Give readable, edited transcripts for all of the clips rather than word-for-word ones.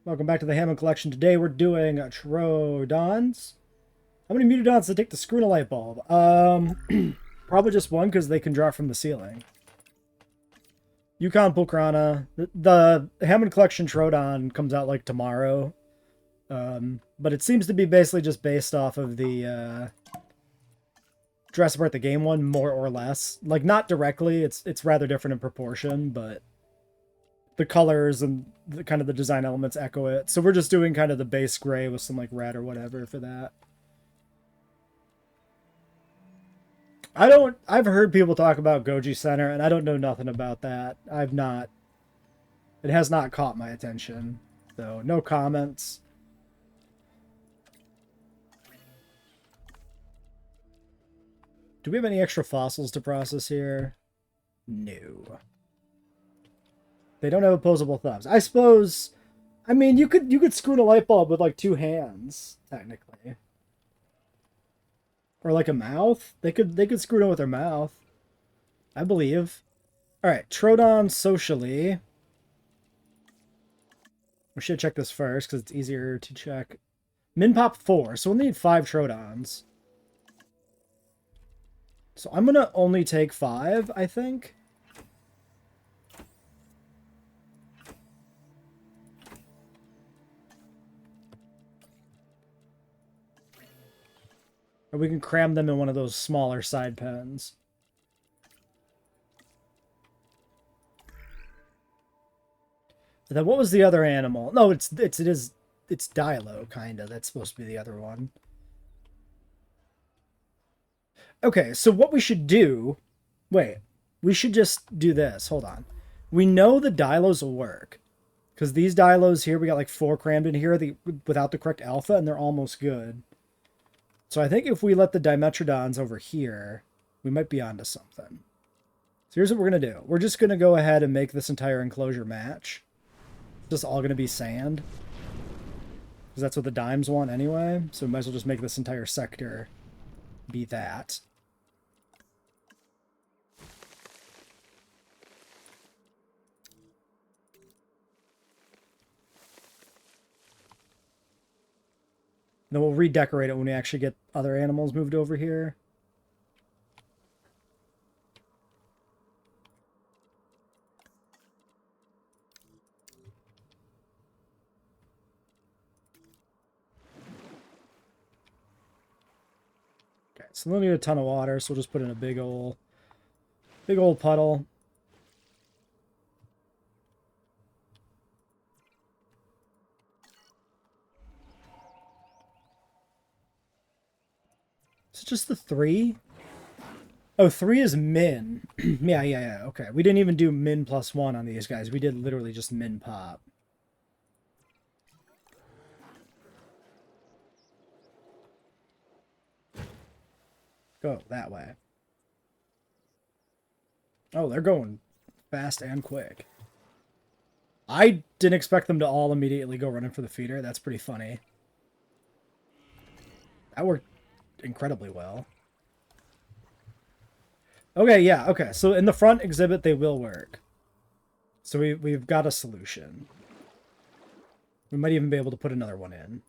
Welcome back to the Hammond collection. Today we're doing Troodons. How many Mutodons does it take to screw in a light bulb? Probably just one because they can drop from the ceiling. Yukon Pulkrana. The Hammond collection Troodon comes out like tomorrow. But it seems to be basically just based off of the Jurassic Park the game one, more or less. Like, not directly, it's rather different in proportion, but the colors and the kind of the design elements echo it. So we're just doing kind of the base gray with some like red or whatever for that. I've heard people talk about Goji Center and I don't know nothing about that. It has not caught my attention. So no comments. Do we have any extra fossils to process here? No. They don't have opposable thumbs. I suppose, I mean, you could screw in a light bulb with like two hands, technically. Or like a mouth. They could screw it in with their mouth. I believe. Alright, Troodon socially. We should check this first because it's easier to check. Min pop 4, so we'll need 5 Troodons. So I'm gonna only take 5, I think. Or we can cram them in one of those smaller side pens. And then what was the other animal? No, it's Dilo, kinda. That's supposed to be the other one. Okay, so what we should do... Wait, we should just do this. Hold on. We know the Dilos will work. Because these Dilos here, we got like 4 crammed in here without the correct alpha, and they're almost good. So I think if we let the Dimetrodons over here, we might be onto something. So here's what we're going to do. We're just going to go ahead and make this entire enclosure match. It's just all going to be sand. Because that's what the dimes want anyway. So we might as well just make this entire sector be that. Then we'll redecorate it when we actually get other animals moved over here. Okay, so we'll need a ton of water, so we'll just put in a big old puddle. Is it just the 3? Oh, 3 is min. Yeah. Okay. We didn't even do min plus 1 on these guys. We did literally just min pop. Go that way. Oh, they're going fast and quick. I didn't expect them to all immediately go running for the feeder. That's pretty funny. That worked incredibly well. Okay, yeah, okay. So in the front exhibit, they will work. So we've got a solution. We might even be able to put another one in.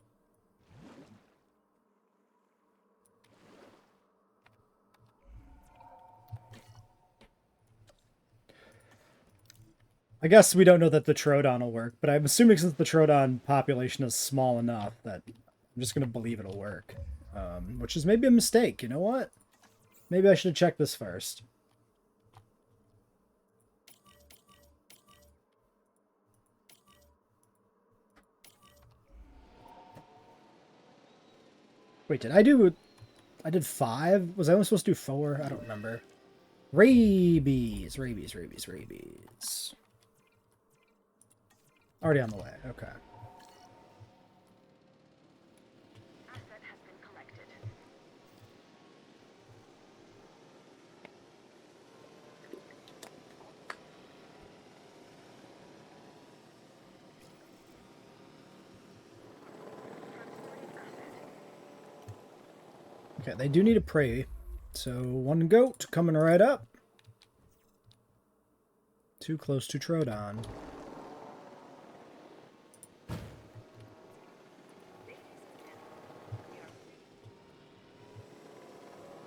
I guess we don't know that the Troodon will work, but I'm assuming since the Troodon population is small enough that I'm just going to believe it'll work. Which is maybe a mistake, you know what? Maybe I should have checked this first. Wait, did I do... I did 5? Was I only supposed to do 4? I don't remember. Rabies. Already on the way, okay. Okay, they do need a prey. So, 1 goat coming right up. Too close to Troodon.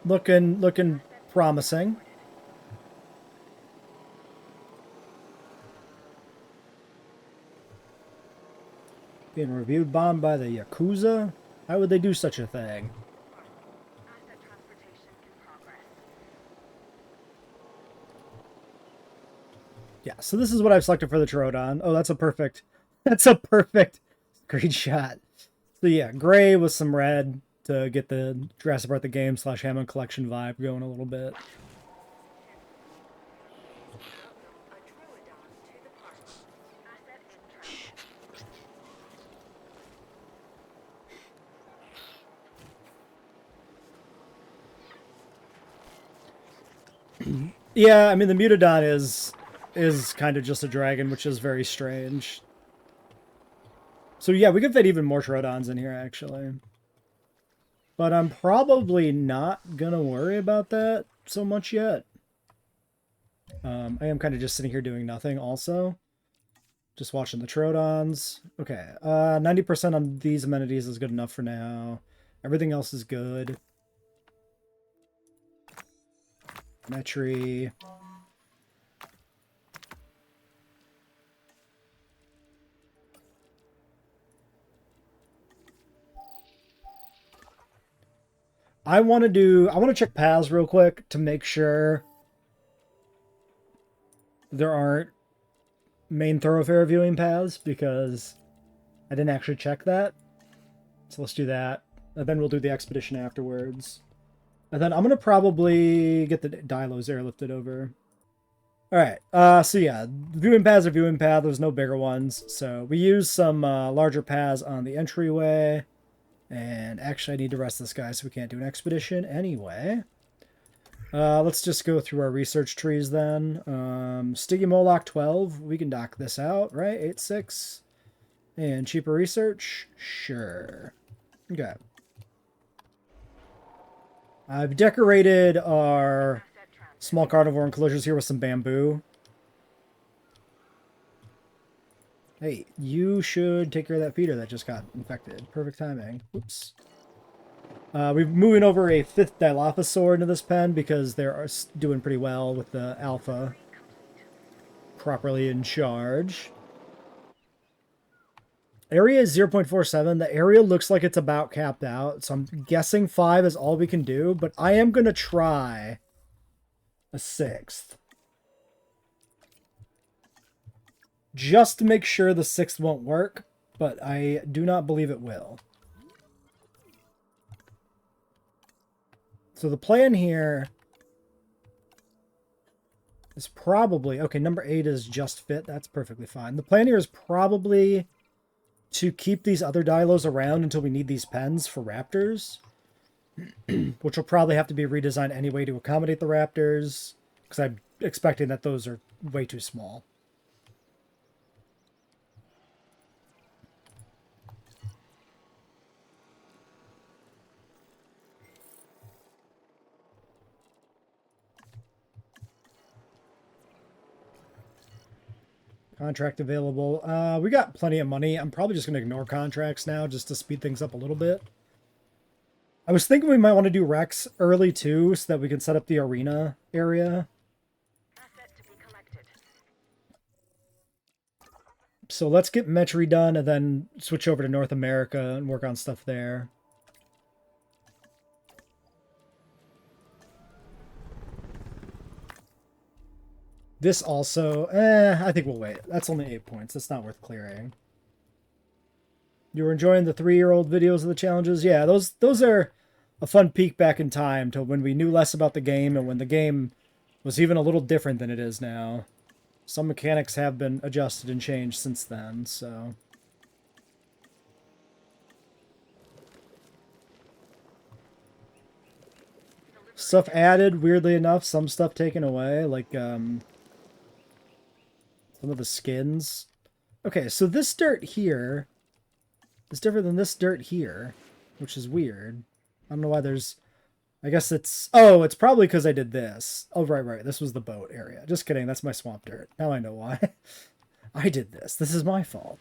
Looking promising. Being reviewed bombed by the Yakuza? How would they do such a thing? Yeah, so this is what I've selected for the Troodon. Oh, that's a perfect screenshot. So yeah, gray with some red to get the Jurassic Park the Game / Hammond Collection vibe going a little bit. Yeah, I mean the Mutodon is kind of just a dragon, which is very strange. So yeah, we could fit even more Troodons in here actually. But I'm probably not gonna worry about that so much yet. I am kind of just sitting here doing nothing also. Just watching the Troodons. Okay, 90% on these amenities is good enough for now. Everything else is good. Metry. I want to check paths real quick to make sure there aren't main thoroughfare viewing paths because I didn't actually check that. So let's do that. And then we'll do the expedition afterwards. And then I'm going to probably get the Dilos airlifted over. Alright, so yeah, viewing paths are viewing paths. There's no bigger ones. So we use some larger paths on the entryway. And actually I need to rest this guy so we can't do an expedition anyway. Let's just go through our research trees then. Stygimoloch 12, we can dock this out, right? 8.6. And cheaper research? Sure. Okay. I've decorated our small carnivore enclosures here with some bamboo. Hey, you should take care of that feeder that just got infected. Perfect timing. Oops. We're moving over a 5th Dilophosaur into this pen because they're doing pretty well with the alpha properly in charge. Area is 0.47. The area looks like it's about capped out, so I'm guessing 5 is all we can do, but I am going to try a 6th. Just to make sure the 6th won't work, but I do not believe it will. So the plan here is probably... Okay, number 8 is just fit. That's perfectly fine. The plan here is probably to keep these other Dilos around until we need these pens for raptors. Which will probably have to be redesigned anyway to accommodate the raptors. Because I'm expecting that those are way too small. Contract available. We got plenty of money. I'm probably just going to ignore contracts now just to speed things up a little bit. I was thinking we might want to do Rex early too so that we can set up the arena area. So let's get Metry done and then switch over to North America and work on stuff there. This also, I think we'll wait. That's only 8 points. That's not worth clearing. You were enjoying the 3-year-old videos of the challenges? Yeah, those are a fun peek back in time to when we knew less about the game and when the game was even a little different than it is now. Some mechanics have been adjusted and changed since then, so... Stuff added, weirdly enough. Some stuff taken away, like, some of the skins. Okay, so this dirt here is different than this dirt here, which is weird. I don't know why there's... I guess it's... Oh, it's probably because I did this. Oh, right. This was the boat area. Just kidding. That's my swamp dirt. Now I know why. I did this. This is my fault.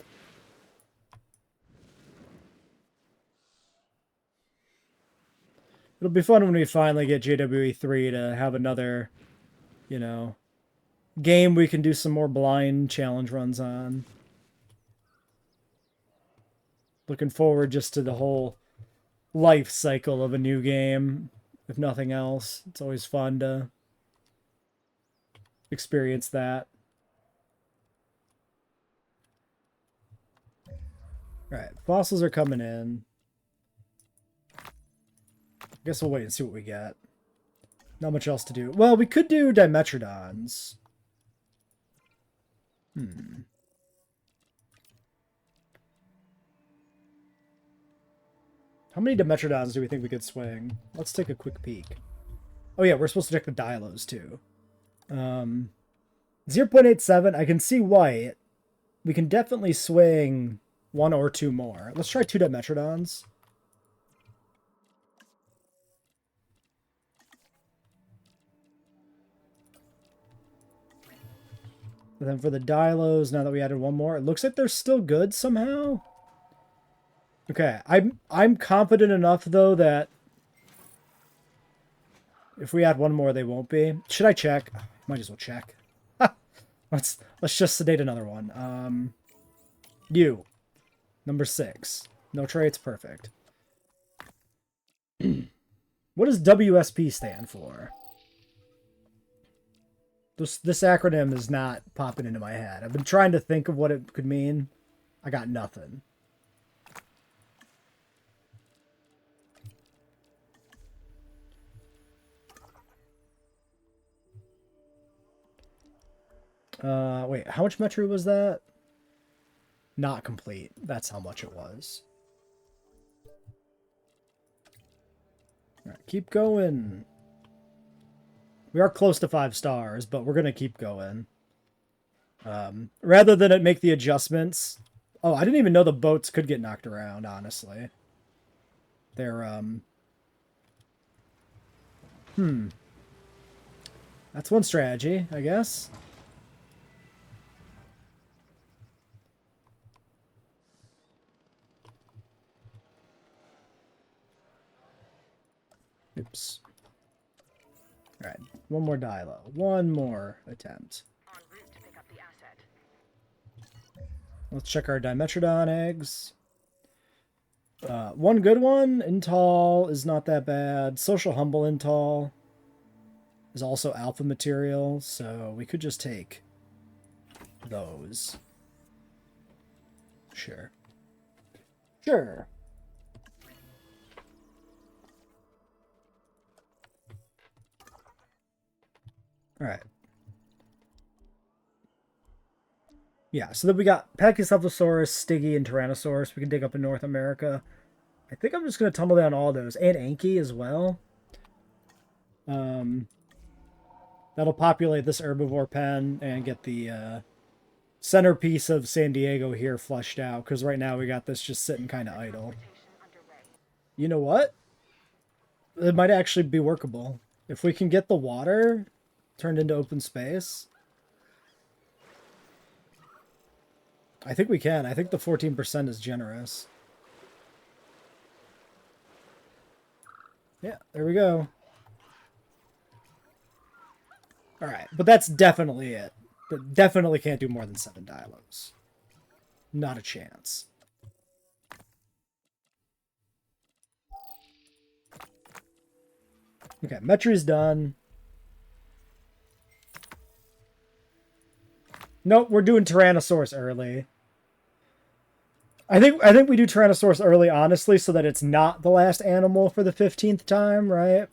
It'll be fun when we finally get JWE3 to have another, you know, game we can do some more blind challenge runs on. Looking forward just to the whole life cycle of a new game, if nothing else. It's always fun to experience that. Alright, fossils are coming in. Guess we'll wait and see what we get. Not much else to do. Well, we could do Dimetrodons. How many Dimetrodons do we think we could swing? Let's take a quick peek. Oh yeah, we're supposed to check the Dilos too. 0.87, I can see white. We can definitely swing 1 or 2 more. Let's try 2 Dimetrodons. And then for the Dilos, now that we added 1 more, it looks like they're still good somehow. Okay, I'm confident enough though that if we add 1 more, they won't be. Should I check? Might as well check. Let's just sedate another one. You, number 6. No traits, perfect. What does WSP stand for? This acronym is not popping into my head. I've been trying to think of what it could mean. I got nothing. Wait, how much metro was that? Not complete. That's how much it was. Alright, keep going. We are close to 5 stars, but we're going to keep going. Rather than it make the adjustments... Oh, I didn't even know the boats could get knocked around, honestly. They're, That's one strategy, I guess. Oops. Alright, 1 more Dilo. 1 more attempt. En route to pick up the asset. Let's check our Dimetrodon eggs. 1 good one. Intol is not that bad. Social Humble Intol is also alpha material, so we could just take those. Sure. Sure. Alright. Yeah, so then we got Perches, Allosaurus, Stiggy, and Tyrannosaurus we can dig up in North America. I think I'm just going to tumble down all those. And Anki as well. That'll populate this herbivore pen and get the centerpiece of San Diego here flushed out. Because right now we got this just sitting kind of idle. You know what? It might actually be workable. If we can get the water turned into open space. I think we can. I think the 14% is generous. Yeah, there we go. Alright, but that's definitely it. But definitely can't do more than 7 Dilos. Not a chance. Okay, Metro's done. Nope, we're doing Tyrannosaurus early. I think we do Tyrannosaurus early, honestly, so that it's not the last animal for the 15th time, right?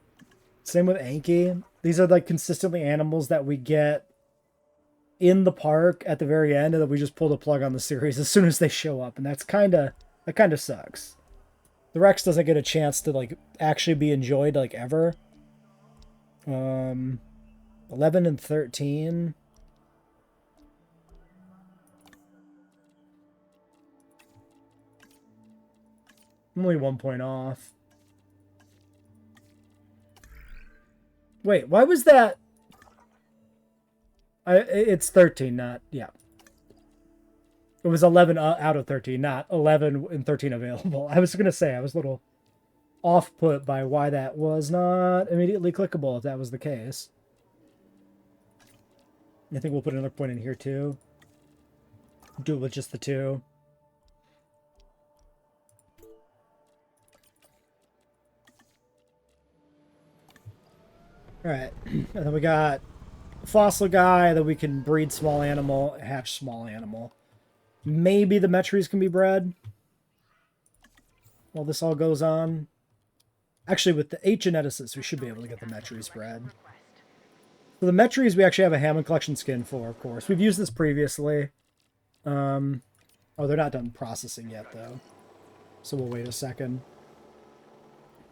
Same with Anki. These are like consistently animals that we get in the park at the very end, and then we just pull the plug on the series as soon as they show up, and that kind of sucks. The Rex doesn't get a chance to like actually be enjoyed like ever. 11 and 13. I'm only 1 point off. Wait, why was that? It's 13, not... Yeah. It was 11 out of 13, not 11 and 13 available. I was going to say, I was a little off-put by why that was not immediately clickable if that was the case. I think we'll put another point in here too. Do it with just the two. Alright, and then we got fossil guy that we can breed small animal, hatch small animal. Maybe the Metries can be bred while this all goes on. Actually, with the 8 geneticists, we should be able to get the Metries bred. So the Metries we actually have a Hammond collection skin for, of course. We've used this previously. Oh, they're not done processing yet, though. So we'll wait a second.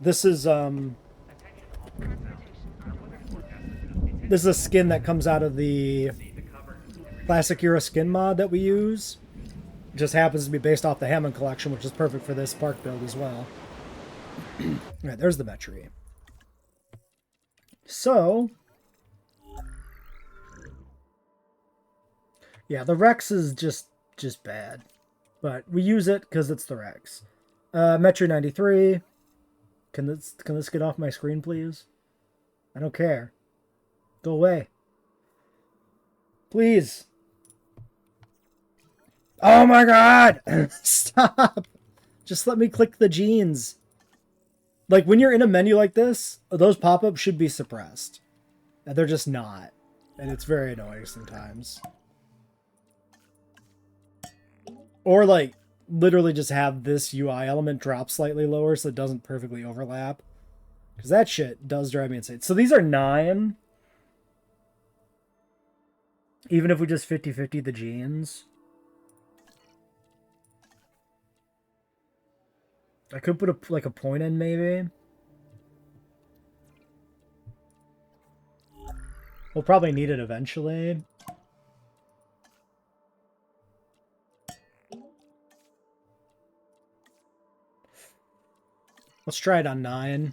This is a skin that comes out of the classic era skin mod that we use. It just happens to be based off the Hammond collection, which is perfect for this park build as well. Alright, there's the Metry. So, yeah, the Rex is just bad. But we use it because it's the Rex. Metry 93. Can this get off my screen, please? I don't care. Go away. Please. Oh my god! Stop! Just let me click the genes. Like, when you're in a menu like this, those pop-ups should be suppressed. And they're just not. And it's very annoying sometimes. Or, like, literally just have this UI element drop slightly lower so it doesn't perfectly overlap. Because that shit does drive me insane. So these are 9. Even if we just 50-50 the genes. I could put a point in, maybe. We'll probably need it eventually. Let's try it on 9.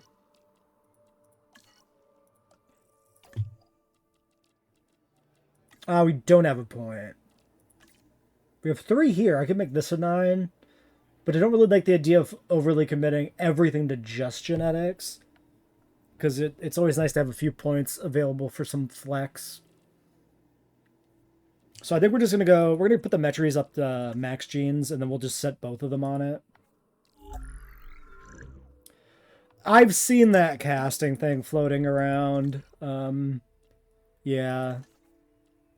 We don't have a point. We have 3 here. I could make this a 9. But I don't really like the idea of overly committing everything to just genetics. Because it's always nice to have a few points available for some flex. So I think we're just going to go... We're going to put the Metries up to max genes, and then we'll just set both of them on it. I've seen that casting thing floating around. Yeah.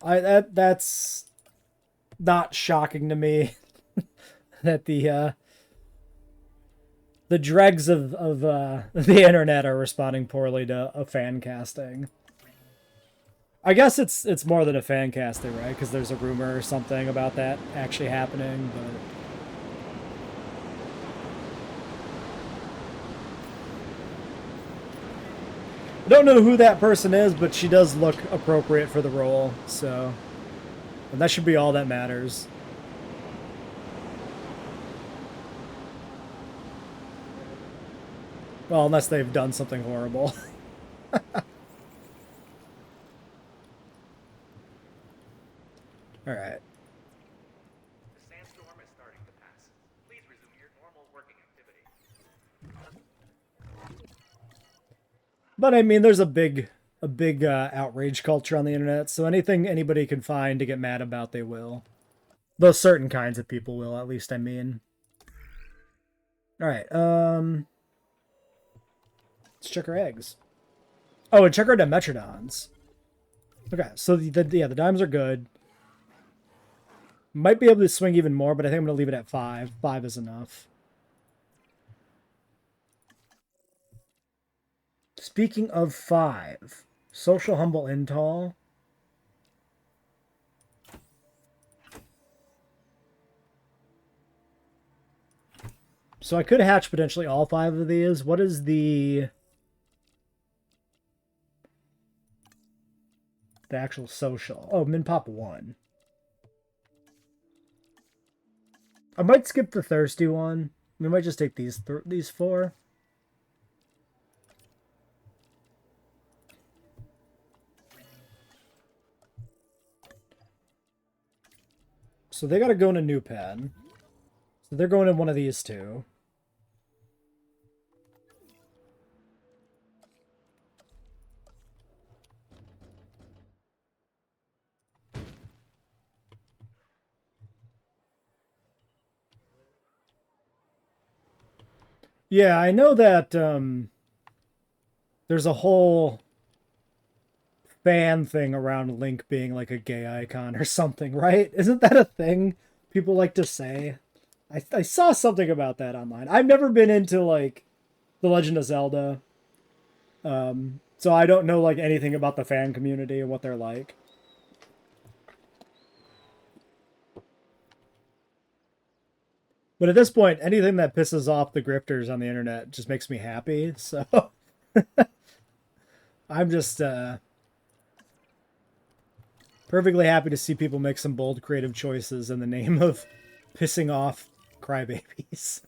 That's not shocking to me. That the dregs of the internet are responding poorly to a fan casting. I guess it's more than a fan casting, right? Because there's a rumor or something about that actually happening, but I don't know who that person is, but she does look appropriate for the role, so and that should be all that matters. Well, unless they've done something horrible. Alright. The sandstorm is starting to pass. Please resume your normal working activity. But I mean, there's a big outrage culture on the internet, so anything anybody can find to get mad about, they will. Those certain kinds of people will, at least, I mean. Alright, let's check our eggs. Oh, and check our Dimetrodons. Okay, so the dimes are good. Might be able to swing even more, but I think I'm going to leave it at 5. 5 is enough. Speaking of 5, social humble intall. So I could hatch potentially all 5 of these. What is the actual social? Oh, min pop 1. I might skip the thirsty one. We might just take these 4. So they got to go in a new pen. So they're going in one of these 2. Yeah, I know that there's a whole fan thing around Link being like a gay icon or something, right? Isn't that a thing people like to say? I saw something about that online. I've never been into like The Legend of Zelda. So I don't know like anything about the fan community and what they're like. But at this point, anything that pisses off the grifters on the internet just makes me happy. So I'm just perfectly happy to see people make some bold creative choices in the name of pissing off crybabies.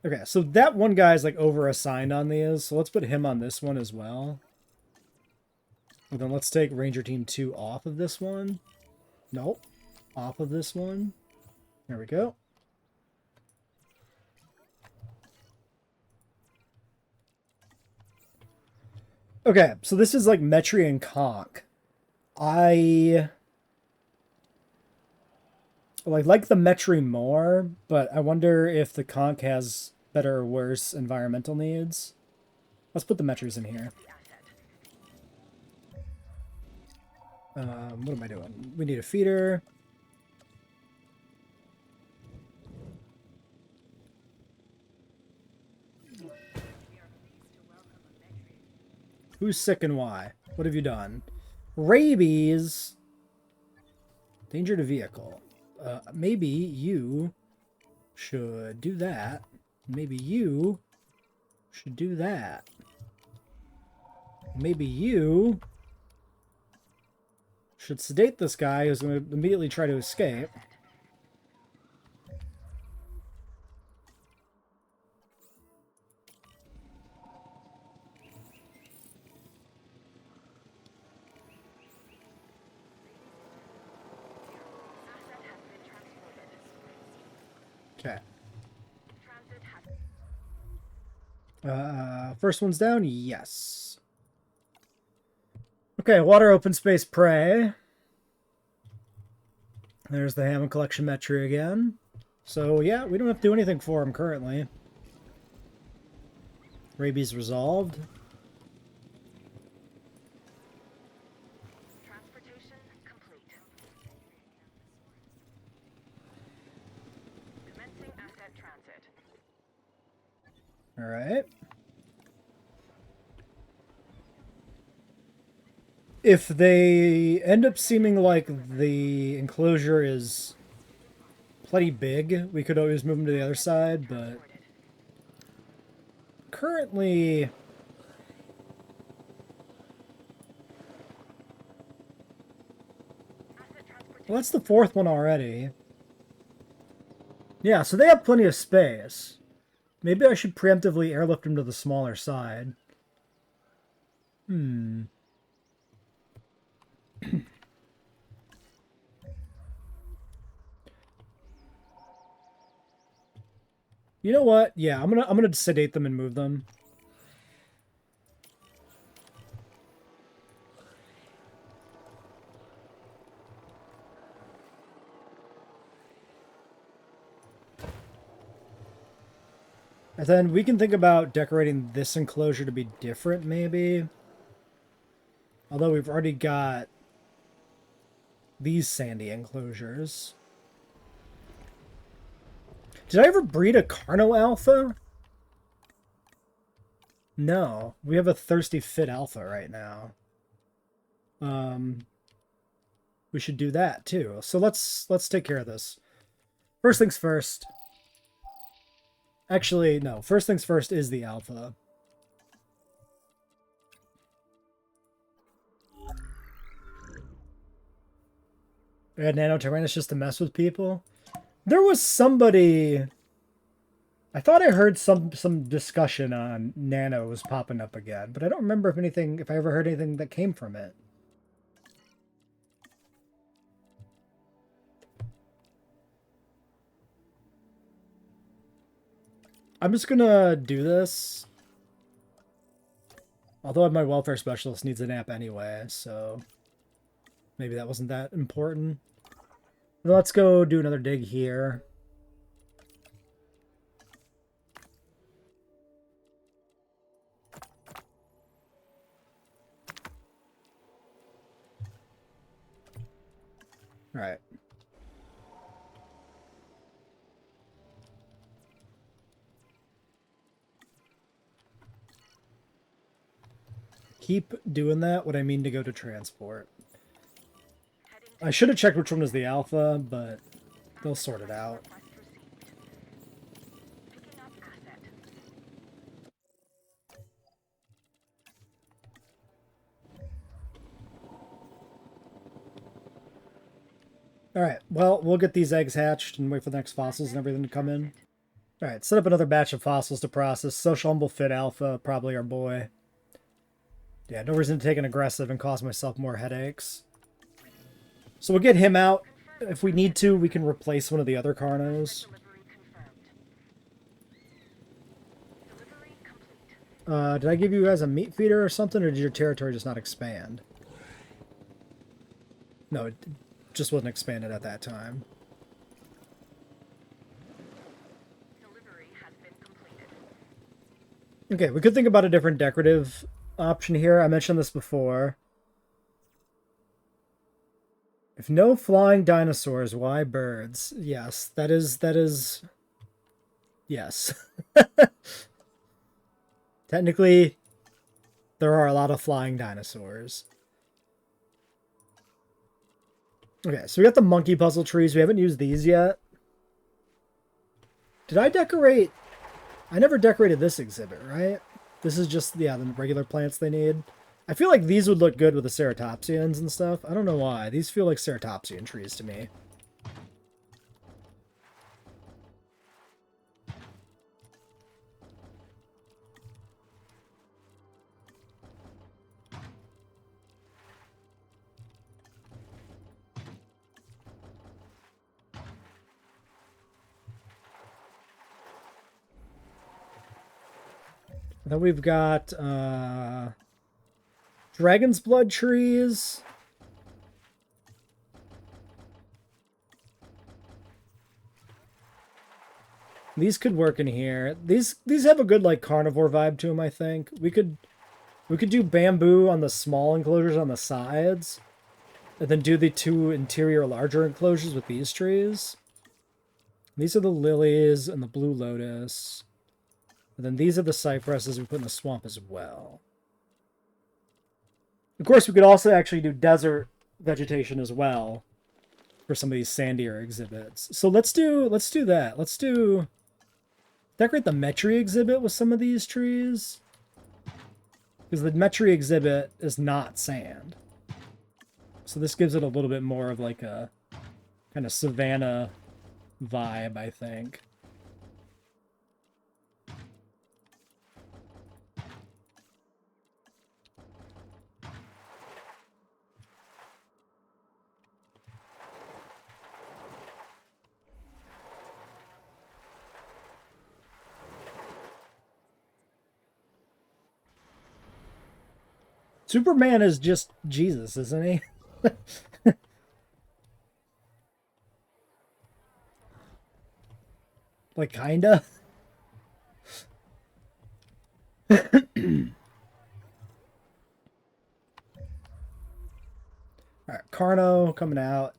Okay, so that one guy's like over assigned on these, so let's put him on this one as well. And then let's take Ranger Team 2 off of this one. Nope. Off of this one. There we go. Okay, so this is like Metri and Conch. I like the Metri more, but I wonder if the Conch has better or worse environmental needs. Let's put the Metris in here. What am I doing? We need a feeder. Who's sick and why? What have you done? Rabies. Danger to vehicle. Maybe you should do that. Maybe you should do that. Maybe you should sedate this guy who's going to immediately try to escape. Okay. First one's down? Yes. Okay, water open space prey. There's the Hammond collection Metri again. So yeah, we don't have to do anything for him currently. Rabies resolved. Transportation complete. Commencing asset transit. All right. If they end up seeming like the enclosure is plenty big, we could always move them to the other side, but currently well, that's the fourth one already. Yeah, so they have plenty of space. Maybe I should preemptively airlift them to the smaller side. You know what? Yeah, I'm gonna sedate them and move them. And then we can think about decorating this enclosure to be different, maybe. Although we've already got these sandy enclosures. Did I ever breed a Carno Alpha? No. We have a Thirsty Fit Alpha right now. We should do that too. So let's take care of this. First things first. Actually, no. First things first is the Alpha. We had Nano Tyrannosaurus just to mess with people. There was somebody. I thought I heard some discussion on nanos popping up again, but I don't remember if I ever heard anything that came from it. I'm just gonna do this. Although my welfare specialist needs a nap anyway, so maybe that wasn't that important. Let's go do another dig here. keep doing that when I mean to go to transport. I should have checked which one was the alpha, but they'll sort it out. Picking up asset. Alright, well, we'll get these eggs hatched and wait for the next fossils and everything to come in. Alright, set up another batch of fossils to process. Social Humble Fit Alpha, probably our boy. Yeah, no reason to take an aggressive and cause myself more headaches. So we'll get him out. If we need to, we can replace one of the other Carnos. Delivery confirmed. Delivery complete. Did I give you guys a meat feeder or something, or did your territory just not expand? No, it just wasn't expanded at that time. Delivery has been completed. Okay, we could think about a different decorative option here. I mentioned this before. If no flying dinosaurs, why birds? Yes, that is... Yes. Technically, there are a lot of flying dinosaurs. Okay, so we got the monkey puzzle trees. We haven't used these yet. Did I decorate? I never decorated this exhibit, right? This is just, yeah, the regular plants they need. I feel like these would look good with the ceratopsians and stuff. I don't know why. These feel like ceratopsian trees to me. Then we've got dragon's blood trees. These could work in here. These have a good like carnivore vibe to them, I think. We could do bamboo on the small enclosures on the sides, and then do the two interior larger enclosures with these trees. These are the lilies and the blue lotus. And then these are the cypresses we put in the swamp as well. Of course, we could also actually do desert vegetation as well for some of these sandier exhibits. So let's do that. Let's decorate the Metri exhibit with some of these trees. Because the Metri exhibit is not sand. So this gives it a little bit more of like a kind of savanna vibe, I think. Superman is just Jesus, isn't he? Like, kinda. Alright, Carno coming out.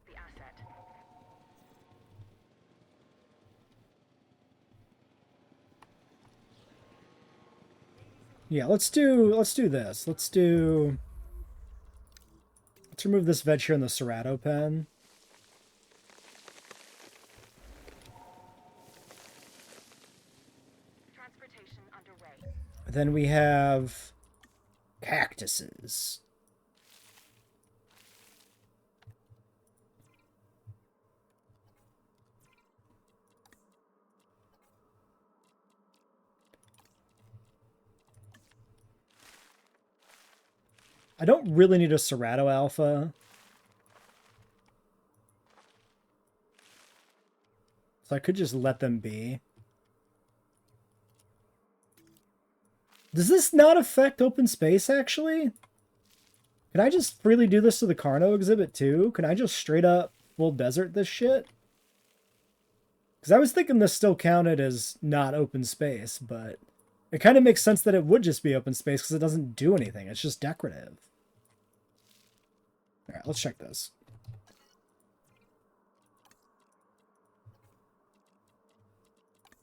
The asset. Yeah, let's do this. Let's remove this veg here in the Cerato pen. Transportation underway. Then we have cactuses. I don't really need a Cerato alpha. So I could just let them be. Does this not affect open space, actually? Can I just freely do this to the Carno exhibit, too? Can I just straight up full desert this shit? Because I was thinking this still counted as not open space, but it kind of makes sense that it would just be open space because it doesn't do anything. It's just decorative. Alright, let's check this.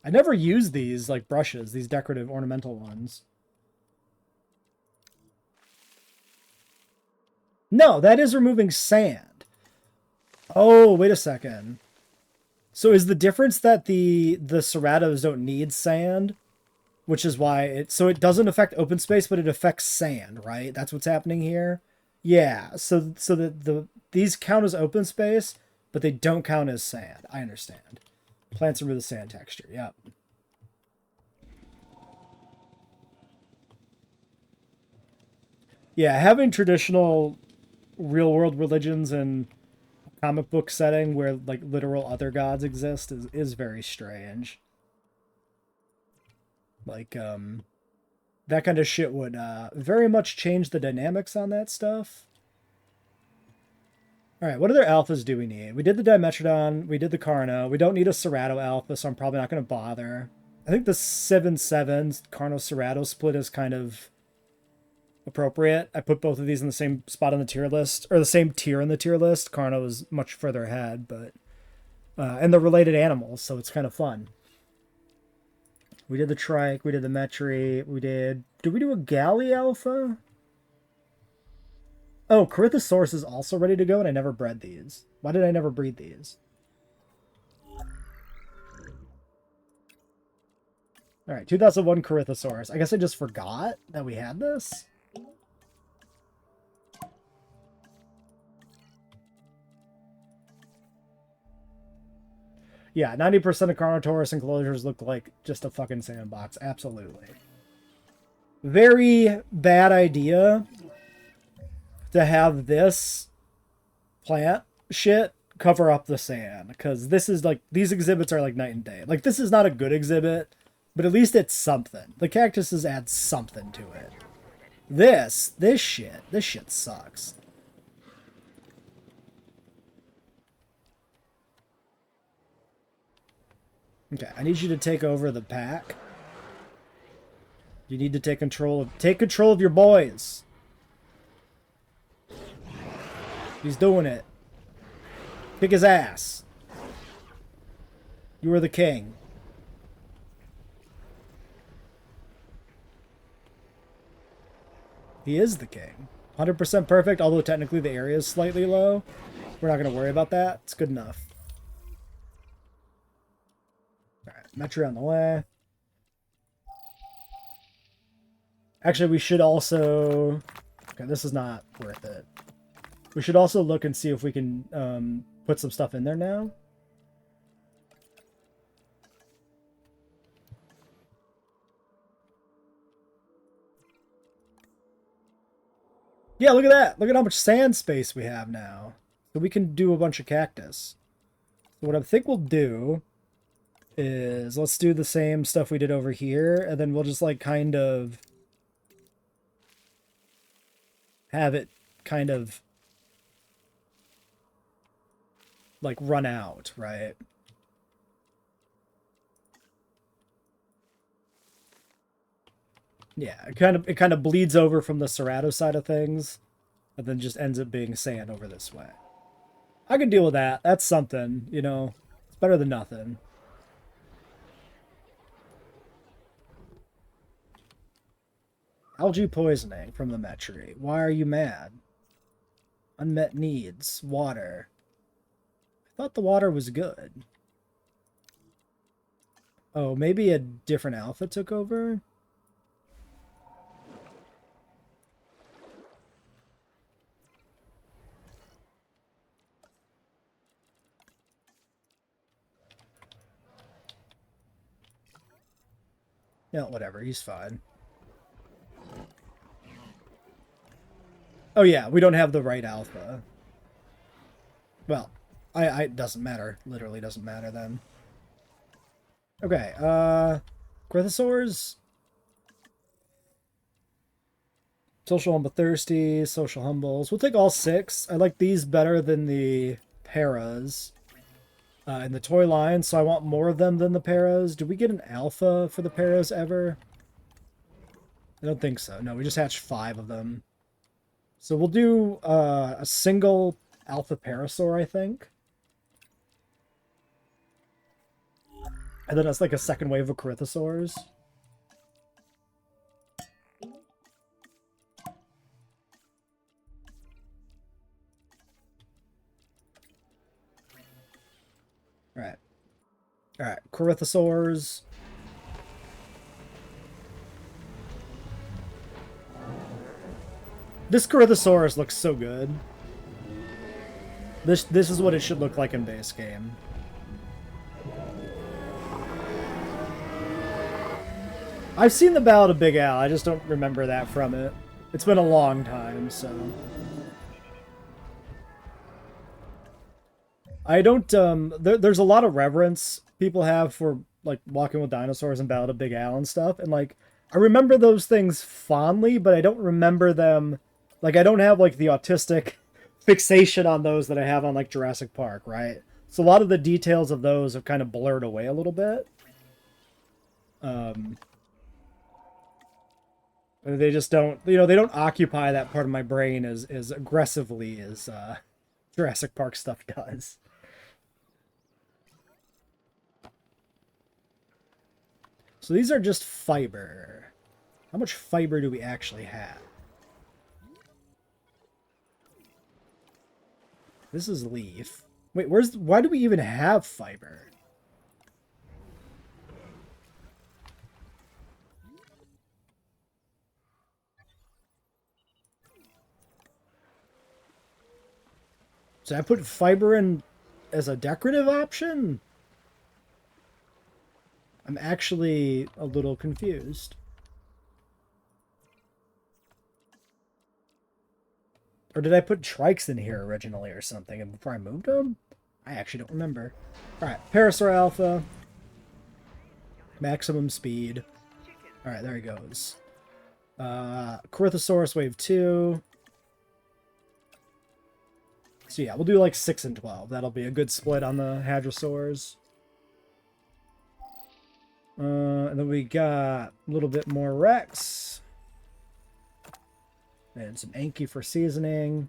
I never use these, like, brushes, these decorative ornamental ones. No, that is removing sand. Oh, wait a second. So is the difference that the Ceratos don't need sand? Which is why it doesn't affect open space, but it affects sand, right? That's what's happening here. Yeah, so these count as open space, but they don't count as sand. I understand. Plants remove the sand texture. Yep. Yeah, having traditional real world religions and comic book setting where like literal other gods exist is very strange. Like that kind of shit would very much change the dynamics on that stuff. All right, what other alphas do we need? We did the Dimetrodon, we did the Carno. We don't need a Cerato alpha, so I'm probably not going to bother. I think the 7/7 Carno Cerato split is kind of appropriate. I put both of these in the same spot on the tier list, or the same tier in the tier list. Carno is much further ahead, but and they're related animals, so it's kind of fun. We did the Trike, we did the Metri, did we do a Galley Alpha? Oh, Cretaceous is also ready to go, and I never bred these. Why did I never breed these? Alright, 2001 Cretaceous. I guess I just forgot that we had this. Yeah, 90% of Carnotaurus enclosures look like just a fucking sandbox. Absolutely. Very bad idea to have this plant shit cover up the sand. Because this is like, these exhibits are like night and day. Like, this is not a good exhibit, but at least it's something. The cactuses add something to it. This shit sucks. Okay, I need you to take over the pack. You need to take control of your boys. He's doing it. Kick his ass. You are the king. He is the king. 100% perfect, although technically the area is slightly low. We're not going to worry about that. It's good enough. Metri on the way. Actually, we should also... Okay, this is not worth it. We should also look and see if we can put some stuff in there now. Yeah, look at that. Look at how much sand space we have now. So we can do a bunch of cactus. So what I think we'll do is let's do the same stuff we did over here, and then we'll just like kind of have it kind of like run out, right? Yeah, it kind of bleeds over from the Cerato side of things, and then just ends up being sand over this way. I can deal with that. That's something, you know. It's better than nothing. Algae poisoning from the Metri. Why are you mad? Unmet needs. Water. I thought the water was good. Oh, maybe a different alpha took over? Yeah, whatever. He's fine. Oh yeah, we don't have the right alpha. Well, it doesn't matter. Literally doesn't matter then. Okay, Cretaceous. Social Humble Thirsty, Social Humbles. We'll take all 6. I like these better than the Paras in the toy line, so I want more of them than the Paras. Did we get an alpha for the Paras ever? I don't think so. No, we just hatched 5 of them. So we'll do a single alpha parasaur, I think. And then that's like a second wave of Carythosaurs. Alright. Alright, Carythosaurs. This Carythosaurus looks so good. This is what it should look like in base game. I've seen the Ballad of Big Al, I just don't remember that from it. It's been a long time, so... I don't, there's a lot of reverence people have for, like, Walking with Dinosaurs and Ballad of Big Al and stuff, and, like, I remember those things fondly, but I don't remember them, like, I don't have, like, the autistic fixation on those that I have on, like, Jurassic Park, right? So a lot of the details of those have kind of blurred away a little bit. They just don't, you know, they don't occupy that part of my brain as aggressively as Jurassic Park stuff does. So these are just fiber. How much fiber do we actually have? This is leaf. Wait, why do we even have fiber? So I put fiber in as a decorative option? I'm actually a little confused. Or did I put trikes in here originally or something and before I moved them? I actually don't remember. Alright, Parasaur Alpha. Maximum speed. Alright, there he goes. Carythosaurus Wave 2. So yeah, we'll do like 6 and 12. That'll be a good split on the Hadrosaurs. And then we got a little bit more Rex. And some Anki for seasoning.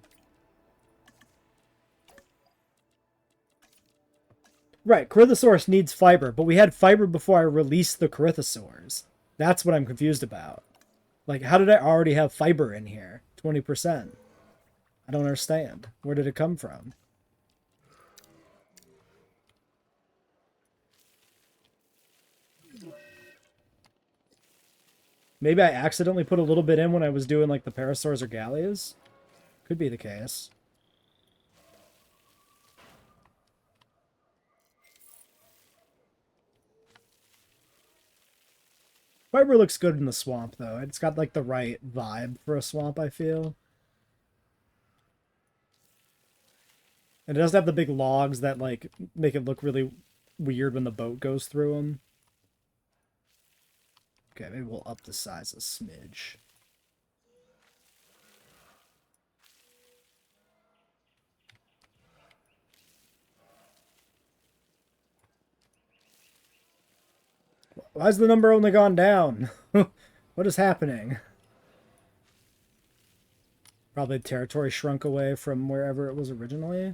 Right, Carythosaurus needs fiber, but we had fiber before I released the Carythosaurs. That's what I'm confused about. Like, how did I already have fiber in here? 20%. I don't understand. Where did it come from? Maybe I accidentally put a little bit in when I was doing like the Parasaurs or Gallias. Could be the case. Fiber looks good in the swamp though. It's got like the right vibe for a swamp, I feel. And it doesn't have the big logs that like make it look really weird when the boat goes through them. Okay, maybe we'll up the size a smidge. Why's the number only gone down? What is happening? Probably territory shrunk away from wherever it was originally.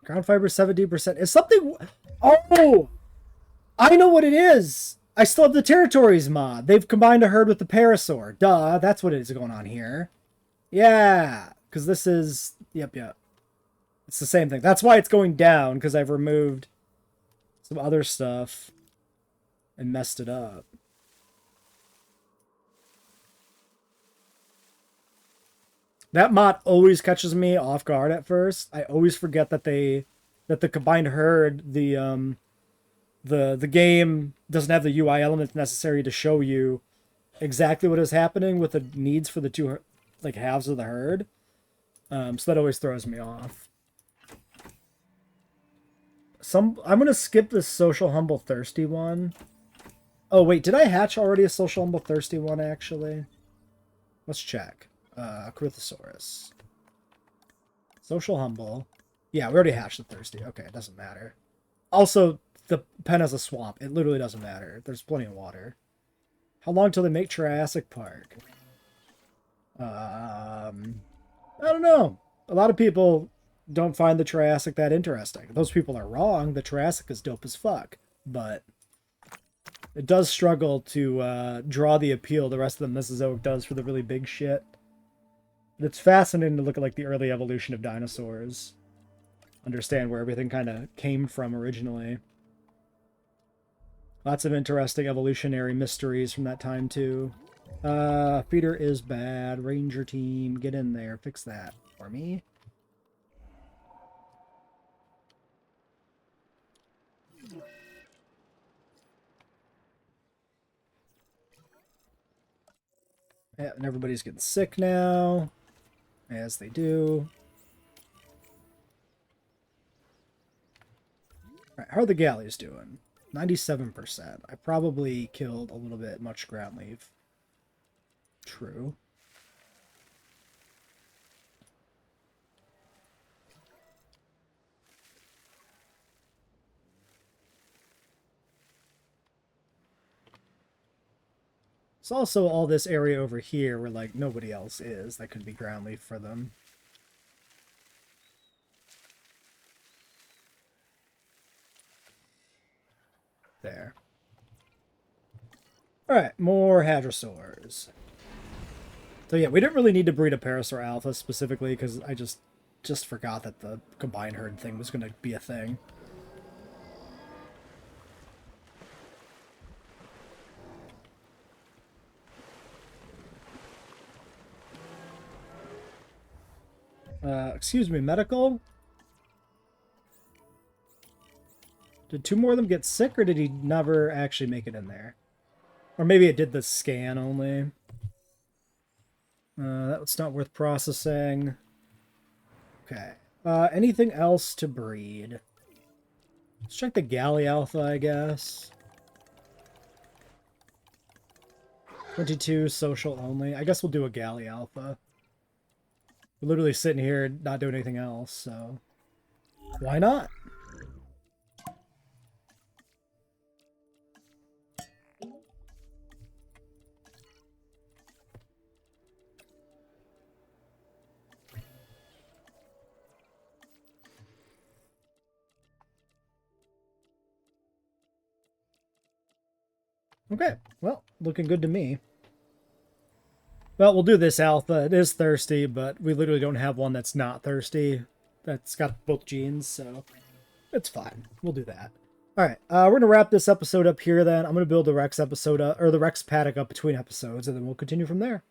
Ground fiber 70%. Is something... Oh! I know what it is! I still have the territories mod. They've combined a herd with the Parasaur. Duh, that's what is going on here. Yeah, because this is... Yep. It's the same thing. That's why it's going down, because I've removed some other stuff and messed it up. That mod always catches me off guard at first. I always forget that the combined herd, the game doesn't have the UI elements necessary to show you exactly what is happening with the needs for the two like halves of the herd. So that always throws me off. I'm gonna skip this social humble thirsty one. Oh wait, did I hatch already a social humble thirsty one actually? Let's check. Carythosaurus. Social humble. Yeah, we already hatched the thirsty. Okay, it doesn't matter. Also, the pen has a swamp. It literally doesn't matter. There's plenty of water. How long till they make Jurassic Park? I don't know. A lot of people don't find the Triassic that interesting. Those people are wrong. The Triassic is dope as fuck. But it does struggle to draw the appeal the rest of the Mesozoic does for the really big shit. But it's fascinating to look at like the early evolution of dinosaurs. Understand where everything kind of came from originally. Lots of interesting evolutionary mysteries from that time too. Feeder is bad. Ranger team, get in there. Fix that for me. Yeah, and everybody's getting sick now. As they do. Alright, how are the galleys doing? 97%. I probably killed a little bit much ground leaf. True. It's also all this area over here where, like, nobody else is. That could be ground leaf for them. There. Alright, more hadrosaurs. So yeah, we didn't really need to breed a Parasaur Alpha specifically because I just forgot that the combined herd thing was going to be a thing. Excuse me, medical? Did two more of them get sick, or did he never actually make it in there? Or maybe it did the scan only. That's not worth processing. Okay. Anything else to breed? Let's check the Galley Alpha, I guess. 22 social only. I guess we'll do a Galley Alpha. We're literally sitting here not doing anything else, so why not? Okay, well, looking good to me. Well, we'll do this alpha. It is thirsty, but we literally don't have one that's not thirsty. That's got both genes, so it's fine. We'll do that. All right, we're going to wrap this episode up here then. I'm going to build the Rex episode up, or the Rex paddock up between episodes, and then we'll continue from there.